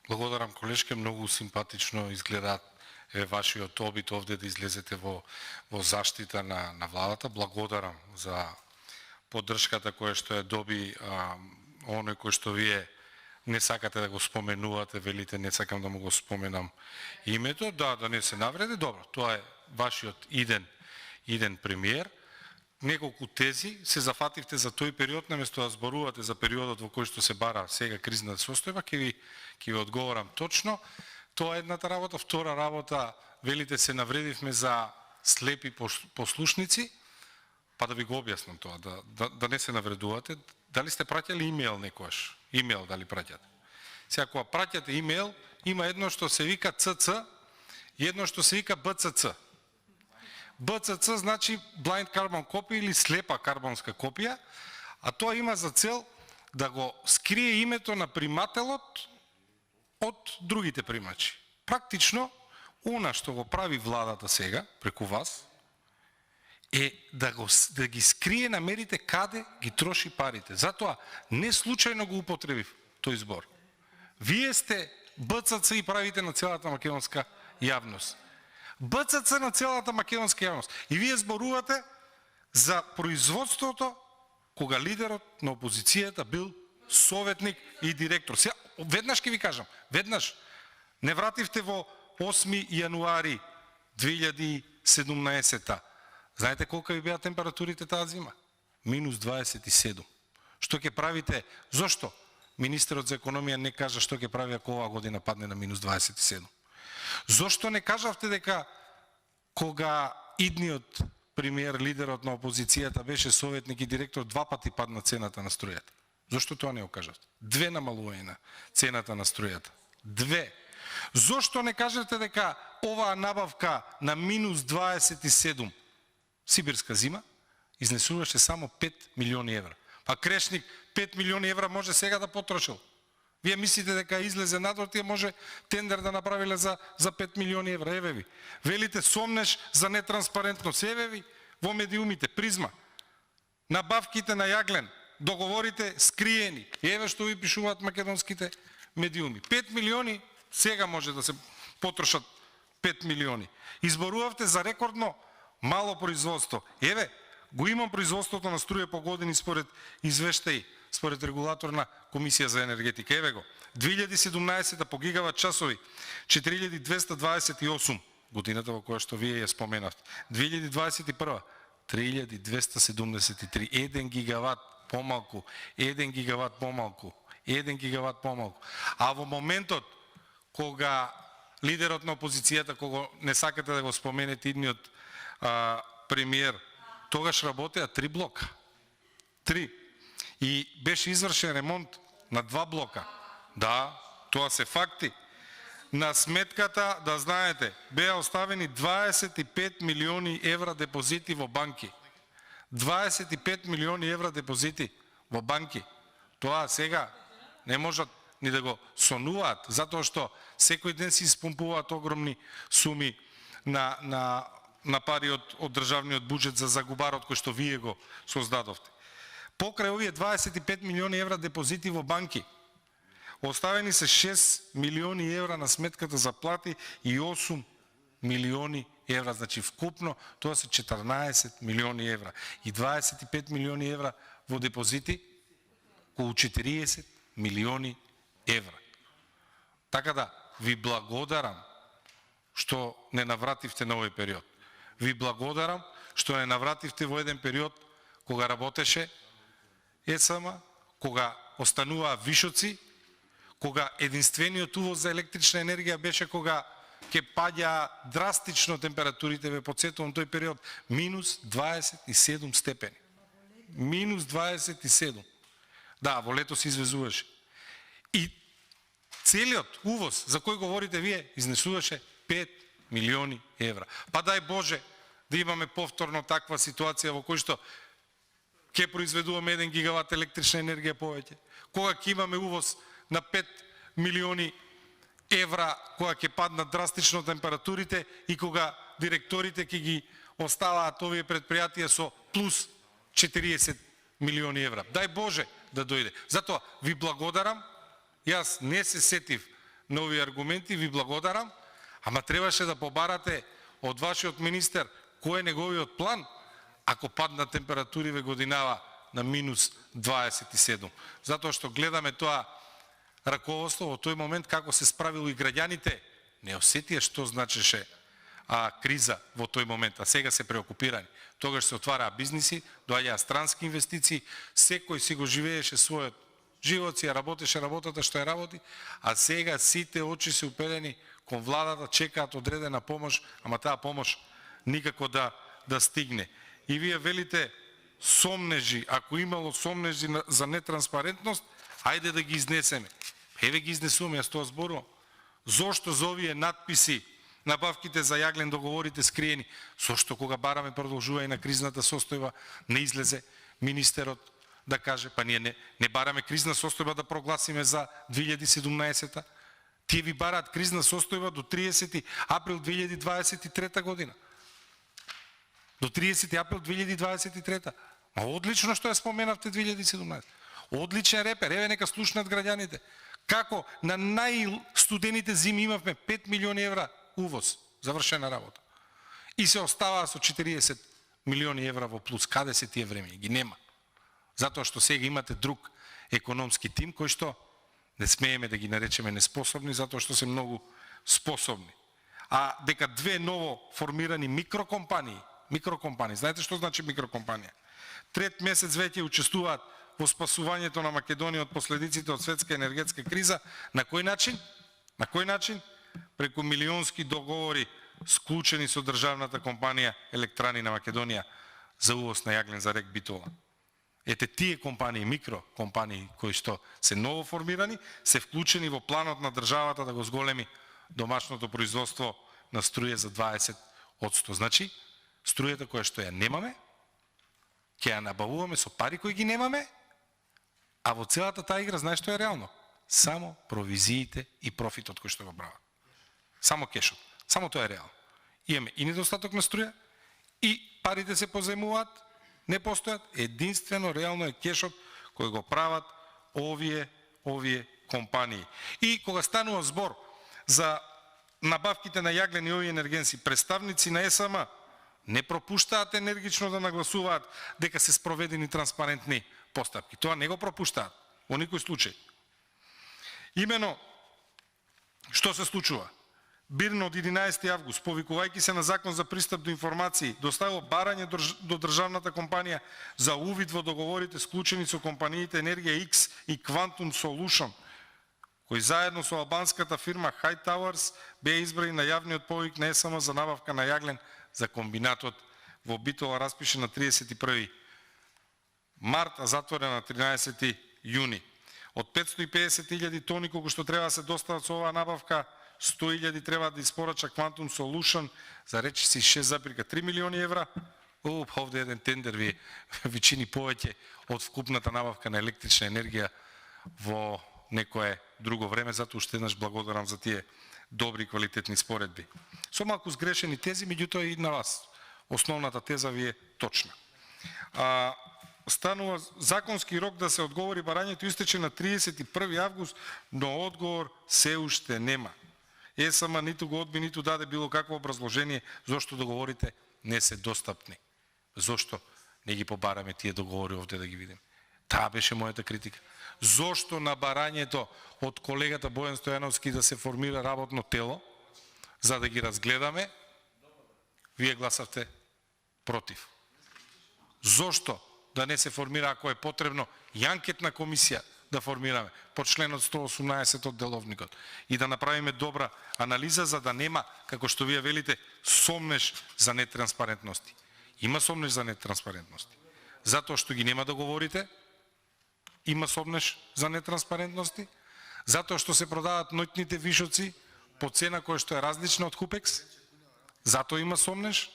Благодарам, колешке, многу симпатично изгледа вашиот обид овде да излезете во заштита на владата. Благодарам за поддршката која што ја доби оној кој што вие не сакате да го споменувате, велите не сакам да му го споменам името, да не се навреди, добро, тоа е вашиот иден премиер. Неколку тези се зафативте за тој период, наместо да зборувате за периодот во кој што се бара сега кризна состојба, ќе ви одговорам точно. Тоа е едната работа. Втора работа, велите се навредивме за слепи послушници, па да ви го објаснам тоа, да не се навредувате. Дали сте праќали имејл некојаш? Имејл дали праќате? Сега, кога праќате имејл, има едно што се вика ЦЦ и едно што се вика БЦЦ. БЦЦ значи Blind Carbon Copy или слепа карбонска копија, а тоа има за цел да го скрие името на примателот од другите примачи. Практично, она што го прави владата сега, преку вас, е да ги скрие намерите каде ги троши парите. Затоа не случајно го употребив тој збор. Вие сте БЦЦ и правите на целата македонска јавност. БЦЦ на целата македонска јавност. И вие зборувате за производството кога лидерот на опозицијата бил советник и директор. Сега, веднаш ќе ви кажам, веднаш не вративте во 8 јануари 2017. Знаете колка ви беа температурите таа зима? -27. Што ќе правите? Зошто? Министерот за економија не кажа што ќе прави ако оваа година падне на -27. Зошто не кажавте дека кога идниот премиер, лидерот на опозицијата беше советник и директор, 2 пати падна цената на струјата? Зошто тоа не го кажавте? 2 намалување на цената на струјата. 2. Зошто не кажете дека оваа набавка на -27 сибирска зима изнесуваше само 5 милиони евра? А Крешник 5 милиони евра може сега да потрошил. Вие мислите дека излезе надвор, тие може тендер да направиле за 5 милиони евра. Еве ви. Велите сомнеш за нетранспарентност. Еве ви во медиумите, Призма. Набавките на јаглен, договорите скриени. Еве што ви пишуваат македонските медиуми. 5 милиони, сега може да се потрошат 5 милиони. Изборувавте за рекордно мало производство. Еве, го имам производството на струја по години според извештаи, според регулаторна комисија за енергетика. Еве го. 2017 по гигават часови 4228, годината во која што вие ја споменавте. 2021 3273, 1 гигават помалку, 1 гигават помалку, 1 гигават помалку. А во моментот кога лидерот на опозицијата, кога не сакате да го споменете идниот премиер, тогаш работеа 3 блока. 3. И беше извршен ремонт на 2 блока. Да, тоа се факти. На сметката, да знаете, беа оставени 25 милиони евра депозити во банки. 25 милиони евра депозити во банки. Тоа сега не можат ни да го сонуваат, затоа што секој ден се испумпуваат огромни суми на пари од државниот буџет за загубарот кој што вие го создадовте. Покрај овие 25 милиони евра депозити во банки, оставени се 6 милиони евра на сметката за плати и 8 милиони евра. Значи вкупно тоа се 14 милиони евра. И 25 милиони евра во депозити, околу 40 милиони евра. Така да, ви благодарам што не навративте на овој период. Ви благодарам што не навративте во еден период кога работеше ЕСМ, кога остануваа вишоци, кога единствениот увоз за електрична енергија беше кога ќе паѓа драстично температурите, ве потсетувам тој период, -27 степени. -27. Да, во лето се извезуваше. И целиот увоз, за кој говорите вие, изнесуваше 5 милиони евра. Па дај Боже да имаме повторно таква ситуација во кој што ќе произведуваме 1 гигават електрична енергија повеќе, кога ќе имаме увоз на 5 милиони евра, кога ќе паднат драстично температурите и кога директорите ќе ги оставаат овие предпријатија со плюс 40 милиони евра. Дај Боже да дојде. Затоа ви благодарам. Јас не се сетив нови аргументи, ви благодарам, ама требаше да побарате од вашиот министер кој е неговиот план, ако паднат температури ве годинава на минус 27. Затоа што гледаме тоа раководство во тој момент како се справило и граѓаните, не осетија што значеше криза во тој момент, а сега се преокупирани. Тогаш се отвараа бизниси, доаѓаа странски инвестиции, секој си го живееше својот живот, си ја работеше работата што ја работи, а сега сите очи се уперени кон владата, чекаат одредена помош, ама таа помош никако да стигне. И вие велите сомнежи, ако имало сомнежи за нетранспарентност, ајде да ги изнесеме. Еве ги изнесуваме, јас тоа зборувам. Зошто за овие надписи, набавките за јаглен договорите скриени? Зошто кога бараме продолжување на кризната состојба, не излезе министерот да каже, па ние не бараме кризна состојба да прогласиме за 2017-та. Тие ви бараат кризна состојба до 30 април 2023 година. До 30 април 2023. А одлично што ја споменавте 2017. Одличен репер, еве нека слушнат граѓаните. Како на најстудените зими имавме 5 милиони евра увоз, завршена работа. И се оставаа со 40 милиони евра во плюс. Каде се тие време? Ги нема. Затоа што сега имате друг економски тим кој што не смееме да ги наречеме неспособни, затоа што се многу способни. А дека две ново формирани микрокомпании, знаете што значи микрокомпанија? Трет месец веќе учествуваат во спасувањето на Македонија од последиците од светска енергетска криза. На кој начин? На кој начин? Преку милионски договори склучени со државната компанија Електрани на Македонија за увоз на јаглен за рек Битола. Ете тие компании, микрокомпании кои што се ново формирани, се вклучени во планот на државата да го зголеми домашното производство на струја за 20%. Значи, струјата која што ја немаме, ќе ја набавуваме со пари кои ги немаме, а во целата таа игра, знаеш што е реално? Само провизиите и профитот кој што го прават. Само кешот. Само тоа е реално. Имаме и недостаток на струја, и парите се позајмуваат, не постојат, единствено реално е кешот кој го прават овие компании. И кога станува збор за набавките на јаглен и овие енергенси, представници на ЕСМ не пропуштаат енергично да нагласуваат дека се спроведени транспарентни постапки. Тоа не го пропуштаат во никој случај. Имено, што се случува? Бирно од 11 август, повикувајќи се на Закон за пристап до информации, доставило барање до државната компанија за увид во договорите склучени со компаниите Енергија X и Quantum Solution, кои заедно со албанската фирма High Towers беа избрани на јавниот повик на ЕСМ за набавка на јаглен за комбинатот во Битола, распишен на 31 март, а затворен на 13 јуни. Од 550.000 тони колку што треба да се достават со оваа набавка, 100.000 треба да испорача Quantum Solution за речиси 6,3 милиони евра. Овде еден тендер ви чини повеќе од вкупната набавка на електрична енергија во некое друго време, затоа уште еднаш благодарам за тие добри квалитетни споредби. Со малку сгрешени тези, меѓутоа и на вас. Основната теза ви е точна. Станува законски рок да се одговори барањето истече на 31 август, но одговор се уште нема. ЕСМ ниту го одби, ниту даде било какво образложение зошто договорите не се достапни. Зошто не ги побараме тие договори овде да ги видиме? Таа беше мојата критика. Зошто на барањето од колегата Бојан Стојановски да се формира работно тело за да ги разгледаме, вие гласавте против. Зошто да не се формира, ако е потребно, и анкетна комисија да формираме по членот 118 од Деловникот и да направиме добра анализа за да нема, како што вие велите, сомнеж за нетранспарентности. Има сомнеж за нетранспарентности. Затоа што ги нема договорите, има сомнеж за нетранспарентности, затоа што се продаваат ноќните вишоци по цена која што е различна од Купекс, затоа има сомнеж,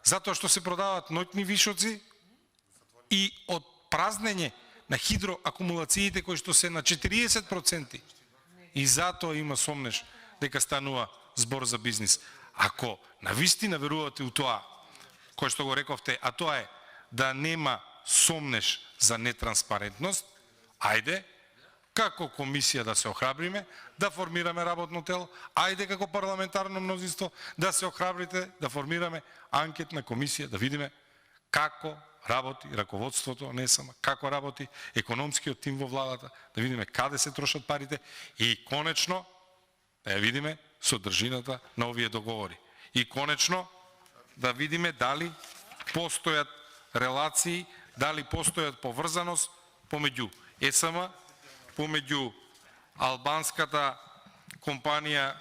затоа што се продаваат ноќни вишоци и од празнење на хидроакумулациите кои што се на 40%. И затоа има сомнеж дека станува збор за бизнис. Ако навистина верувате у тоа, кој што го рековте, а тоа е да нема сомнеж за нетранспарентност, ајде, како комисија да се охрабриме, да формираме работно тело, ајде како парламентарно мнозинство да се охрабрите, да формираме анкетна комисија, да видиме како работи раководството на ЕСМ, како работи економскиот тим во владата, да видиме каде се трошат парите и конечно да ја видиме содржината на овие договори. И конечно да видиме дали постојат релации, дали постојат поврзаност помеѓу ЕСМ, помеѓу албанската компанија,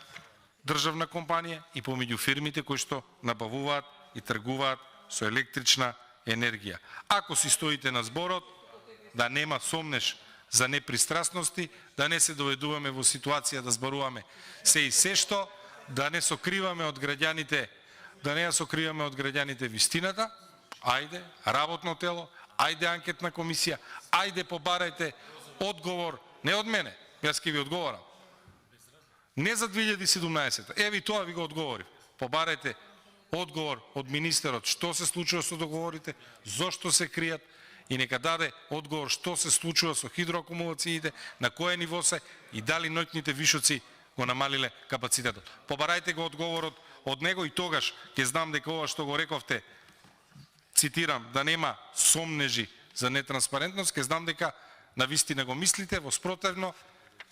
државна компанија и помеѓу фирмите кои што набавуваат и тргуваат со електрична енергија. Ако си стоите на зборот, да нема сомнеш за непристрасности, да не се доведуваме во ситуација да зборуваме се и се што, да не сокриваме од граѓаните, да не ја сокриваме од граѓаните вистината, ајде, работно тело, ајде анкетна комисија, ајде побарајте одговор, не од мене, јас ќе ви одговорам. Не за 2017, еви тоа ви го одговорив. Побарајте одговор од министерот што се случува со договорите, зошто се кријат и нека даде одговор што се случува со хидроакумулациите, на кое ниво се и дали ноќните вишоци го намалиле капацитетот. Побарајте го одговорот од него и тогаш ќе знам дека ова што го рековте, цитирам, да нема сомнежи за нетранспарентност, ќе знам дека навистина го мислите, во спротивно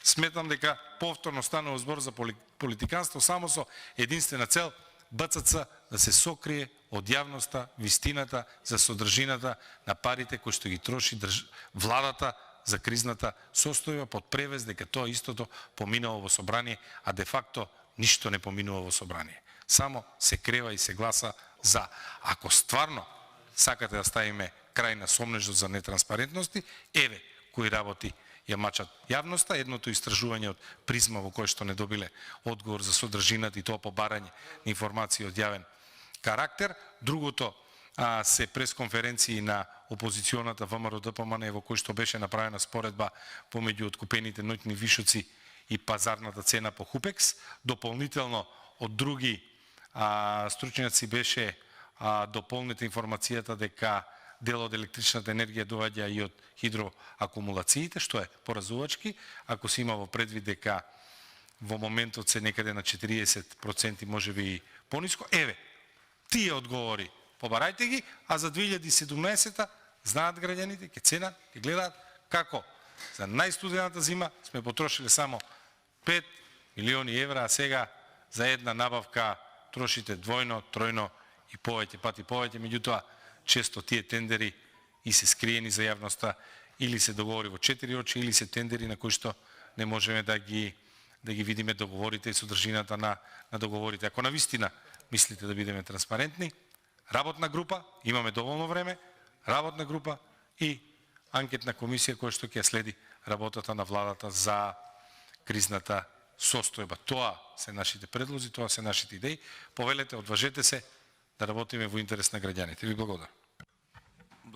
сметам дека повторно станува збор за политиканство само со единствена цел БЦЦ да се сокрие од јавноста вистината за содржината на парите кои што ги троши владата за кризната состојба под превез дека тоа истото поминало во собрание, а де факто ништо не поминува во собрание. Само се крева и се гласа за. Ако стварно сакате да ставиме крај на сомнежот за нетранспарентности, еве кои работи ја мачат јавноста, едното истражување од Призма во кое што не добиле одговор за содржината и тоа побарање на информации од јавен карактер, другото се пресконференции на опозиционата ВМРО-ДПМН во кој што беше направена споредба помеѓу откупените ноќни вишоци и пазарната цена по Хупекс, дополнително од други стручњаци беше дополнета информацијата дека дел од електричната енергија доаѓа и од хидроакумулациите, што е поразувачки, ако се има во предвид дека во моментот се некаде на 40%, можеби и пониско. Еве, тие одговори, побарајте ги, а за 2017 знаат граѓаните, ќе ценат, ќе гледаат како за најстудената зима сме потрошиле само 5 милиони евра, а сега за една набавка трошите двојно, тројно и повеќе пати повеќе, меѓутоа често тие тендери и се скриени за јавноста, или се договори во 4 очи, или се тендери на кои што не можеме да ги видиме договорите и содржината на договорите. Ако навистина мислите да бидеме транспарентни, работна група, имаме доволно време, работна група и анкетна комисија која што ќе следи работата на владата за кризната состојба. Тоа се нашите предлози, тоа се нашите идеи. Повелете, одважете се да работиме во интерес на граѓаните. Ви благодарам.